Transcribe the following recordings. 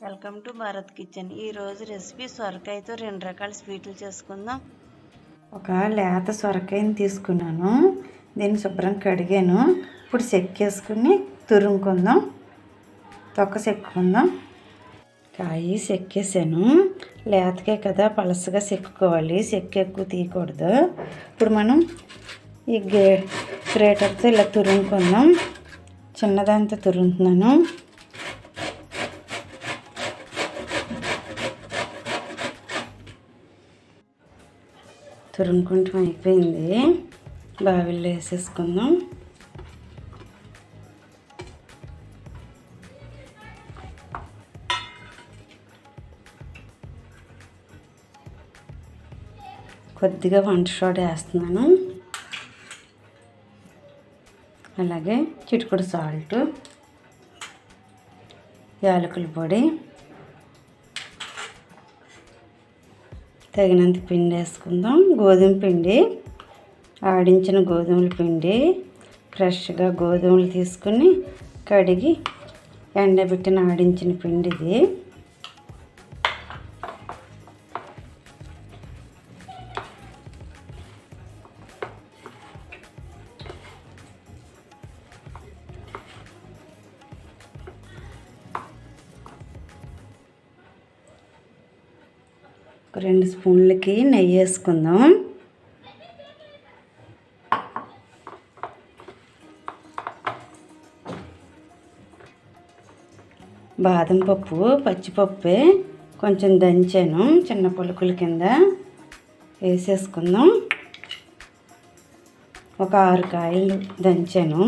Welcome to Bharat kitchen. ఈరోజు recipe సొరకాయతో 2 రకాల స్వీట్లు చేసుకుందాం. ఒక లేత సొరకాయని తీసుకున్నాను. దీన్ని శుభ్రం కడిగాను. ఇప్పుడు చెక్కేసుకుని తురుముకుందాం. తొక్క చెక్కుకుందాం. కాయ చెక్కేసాను. లేతకే కదా, పలసగా చెక్కుకోవాలి. చెక్కు ఎక్కువ తీయకూడదు. ఇప్పుడు మనం ఈ గ్రేటర్తో ఇలా తురుముకుందాం. చిన్నదాంతో తురుముతున్నాను. తురుముకుంటాం అయిపోయింది. బావిల్లో వేసేసుకుందాం. కొద్దిగా వంట సోడా వేస్తున్నాను. అలాగే చిటికెడు సాల్ట్, యాలకుల పొడి, తగినంత పిండి వేసుకుందాం. గోధుమ పిండి, ఆడించిన గోధుమల పిండి. ఫ్రెష్గా గోధుమలు తీసుకుని కడిగి ఎండబెట్టిన ఆడించిన పిండి ఇది. ఒక 2 స్పూన్లకి నెయ్యి వేసుకుందాం. బాదం పప్పు, పచ్చిపప్పే కొంచెం దంచాను. చిన్న పులుకుల కింద వేసేసుకుందాం. ఒక 6 కాయలు దంచాను.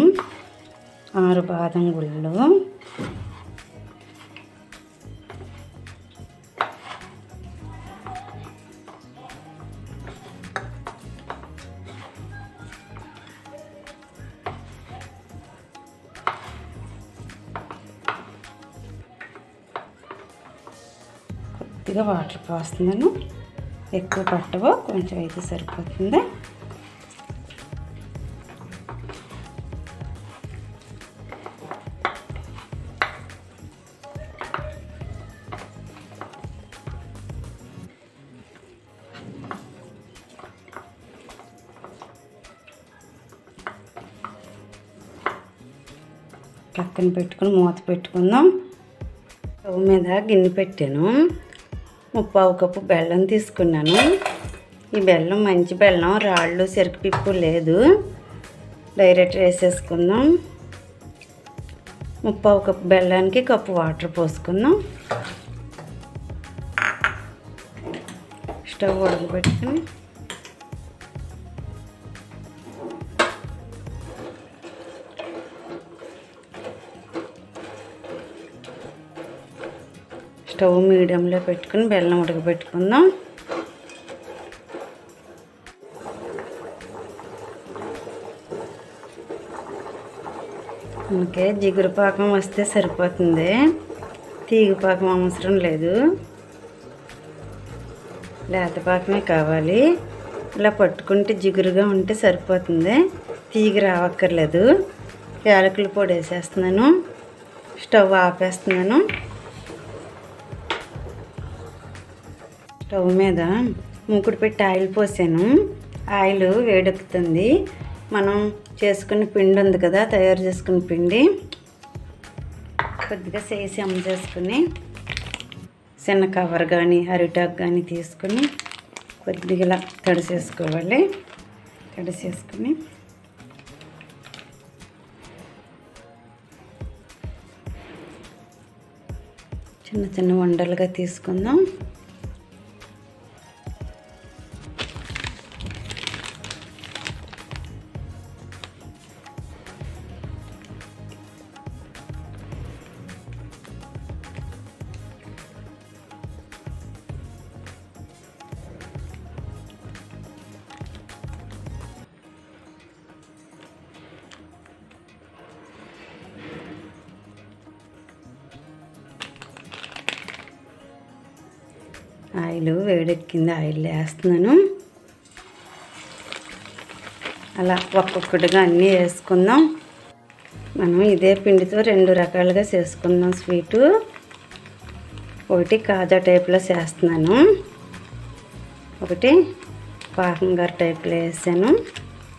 6 బాదం గుళ్ళు. కొద్దిగా వాటర్ పోస్తున్నాను. ఎక్కువ పట్టవు, కొంచెం అయితే సరిపోతుంది. పక్కన పెట్టుకుని మూత పెట్టుకుందాం. స్టవ్ మీద గిన్నె పెట్టాను. 3/4 కప్పు బెల్లం తీసుకున్నాను. ఈ బెల్లం మంచి బెల్లం, రాళ్ళు చెరుకుపిప్పు లేదు. డైరెక్ట్ వేసేసుకుందాం. 3/4 కప్పు బెల్లానికి కప్పు వాటర్ పోసుకుందాం. స్టవ్ ఉడకబెట్టుకుని స్టవ్ మీడియంలో పెట్టుకుని బెల్లం ఉడకబెట్టుకుందాం. మనకి జిగురు పాకం వస్తే సరిపోతుంది. తీగ పాకం అవసరం లేదు. లేత పాకమే కావాలి. ఇలా పట్టుకుంటే జిగురుగా ఉంటే సరిపోతుంది. తీగ రావక్కర్లేదు. యాలకుల పొడి వేసేస్తున్నాను. స్టవ్ ఆపేస్తున్నాను. స్టవ్ మీద మూకుడు పెట్టి ఆయిల్ పోసాను. ఆయిల్ వేడెక్కుతుంది. మనం చేసుకున్న పిండి ఉంది కదా, తయారు చేసుకున్న పిండి కొద్దిగా చేసి చేసుకుని చిన్న కవర్ కానీ అరిటాకు కానీ తీసుకుని కొద్దిగా ఇలా తడిసేసుకోవాలి. తడిసేసుకుని చిన్న చిన్న వండలుగా తీసుకుందాం. ఆయిల్ వేడెక్కింది. ఆయిల్ వేస్తున్నాను. అలా ఒక్కొక్కటిగా అన్నీ వేసుకుందాం. మనం ఇదే పిండితో 2 రకాలుగా చేసుకుందాం స్వీటు. ఒకటి కాజా టైప్లో చేస్తున్నాను, ఒకటి పాకం గారి టైప్లో వేసాను,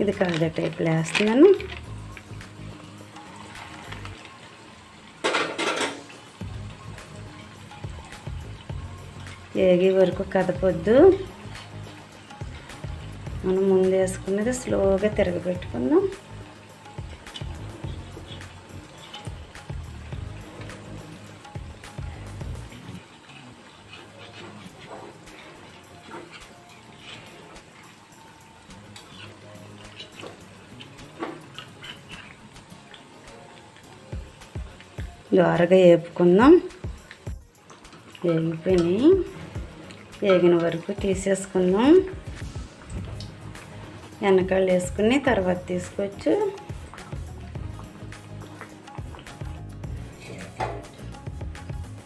ఇది కాజా టైప్లో వేస్తున్నాను. ఏగే వరకు కదపొద్దు, మనం ముందు వేసుకున్నది స్లోగా తిరగబెట్టుకుందాం. దోరగా వేపుకుందాం. వేగిపోయినాయి, వేగిన వరకు తీసేసుకుందాం. వెనకాళ్ళు వేసుకుని తర్వాత తీసుకోవచ్చు.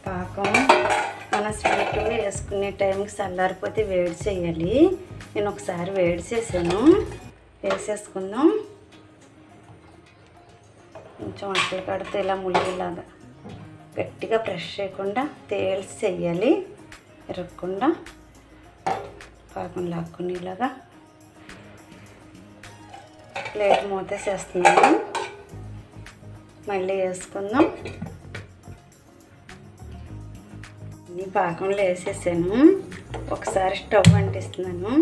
పాకం మన స్వీట్ వేసుకునే టైంకి చల్లారిపోతే వేడి చేయాలి. నేను ఒకసారి వేడి చేసాను, వేసేసుకుందాం. కొంచెం అట్ల కడితే ఇలా ములిగిలాగా గట్టిగా ప్రెస్ చేయకుండా తేల్చి చెయ్యాలి, ఇరగకుండా పాకం లాక్కునేలాగా. ప్లేట్ మూతేసేస్తున్నాను, మళ్ళీ వేసుకుందాం. అన్నీ పాకంలో వేసేసాను. ఒకసారి స్టవ్ అంటిస్తున్నాను.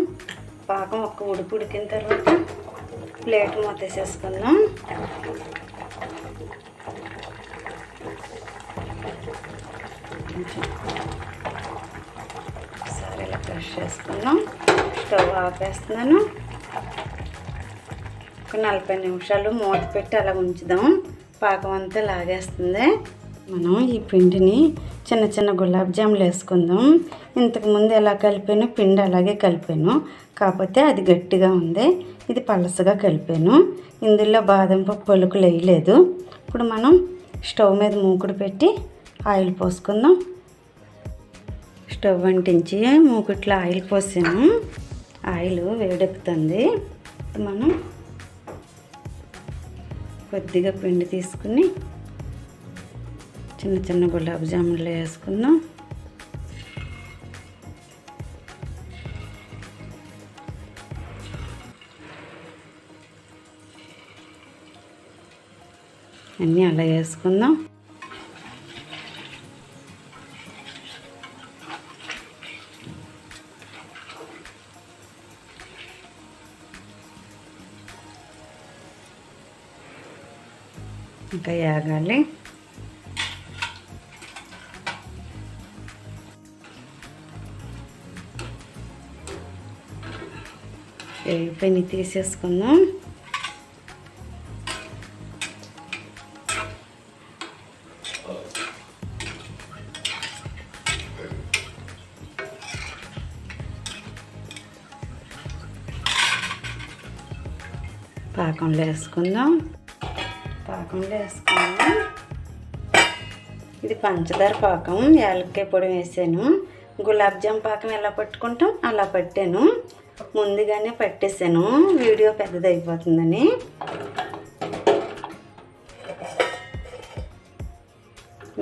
పాకం ఒక్క ఉడికిన తర్వాత ప్లేట్ మూతేసేసుకుందాం. ఒకసారి ఇలా బ్రష్ చేసుకుందాం. స్టవ్ ఆపేస్తున్నాను. ఒక 40 నిమిషాలు మూత పెట్టి అలా ఉంచుదాం. పాకం అంతా లాగేస్తుంది. మనం ఈ పిండిని చిన్న చిన్న గులాబ్ జాములు వేసుకుందాం. ఇంతకుముందు ఎలా కలిపాను, పిండి అలాగే కలిపాను, కాకపోతే అది గట్టిగా ఉంది, ఇది పలసగా కలిపాను. ఇందులో బాదం పప్పు పలుకులు వేయలేదు. ఇప్పుడు మనం స్టవ్ మీద మూకుడు పెట్టి ఆయిల్ పోసుకుందాం. స్టవ్ అంటించి మూకుట్లో ఆయిల్ పోసాను. ఆయిల్ వేడెక్కుతుంది. మనం కొద్దిగా పిండి తీసుకుని చిన్న చిన్న గులాబ్ జామున్లు వేసుకుందాం. అన్నీ అలా వేసుకుందాం. ఇంకా వేగాలి. వేగిపోయి తీసేసుకుందాం. పాకంలో వేసుకుందాం. ఇది పంచదార పాకం, యాలక్కాయ పొడి వేసాను. గులాబ్ జామ్ పాకం ఎలా పట్టుకుంటాం అలా పట్టాను. ముందుగానే పట్టేసాను, వీడియో పెద్దదైపోతుందని.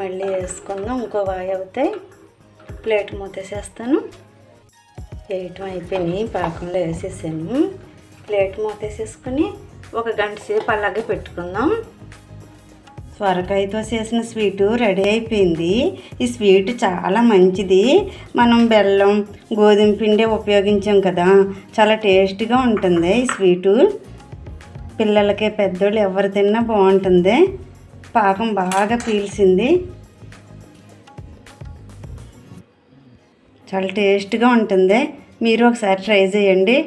మళ్ళీ వేసుకుందాం. ఇంకో వాయి అవుతాయి. ప్లేట్ మూతేసేస్తాను. వేయటం అయిపోయినాయి. పాకంలో వేసేసాను. ప్లేట్ మూతేసేసుకొని 1 గంట సేపు అలాగే పెట్టుకుందాం. సొరకాయతో చేసిన స్వీటు రెడీ అయిపోయింది. ఈ స్వీట్ చాలా మంచిది. మనం బెల్లం, గోధుమ పిండి ఉపయోగించాం కదా, చాలా టేస్టీగా ఉంటుంది ఈ స్వీటు. పిల్లలకి పెద్దోళ్ళు ఎవరు తిన్నా బాగుంటుంది. పాకం బాగా పీల్చింది, చాలా టేస్ట్గా ఉంటుంది. మీరు ఒకసారి ట్రై చేయండి.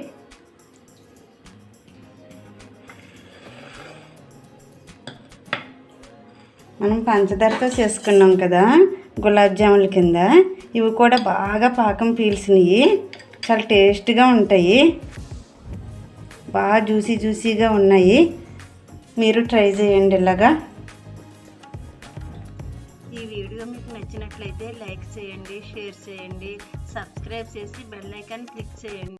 మనం పంచదారతో చేసుకున్నాం కదా గులాబ్ జాముల కింద, ఇవి కూడా బాగా పాకం పీల్చినవి, చాలా టేస్ట్గా ఉంటాయి, బాగా జ్యూసీగా ఉన్నాయి. మీరు ట్రై చేయండి ఇలాగా. ఈ వీడియో మీకు నచ్చినట్లయితే లైక్ చేయండి, షేర్ చేయండి, సబ్స్క్రైబ్ చేసి బెల్ ఐకాన్ క్లిక్ చేయండి.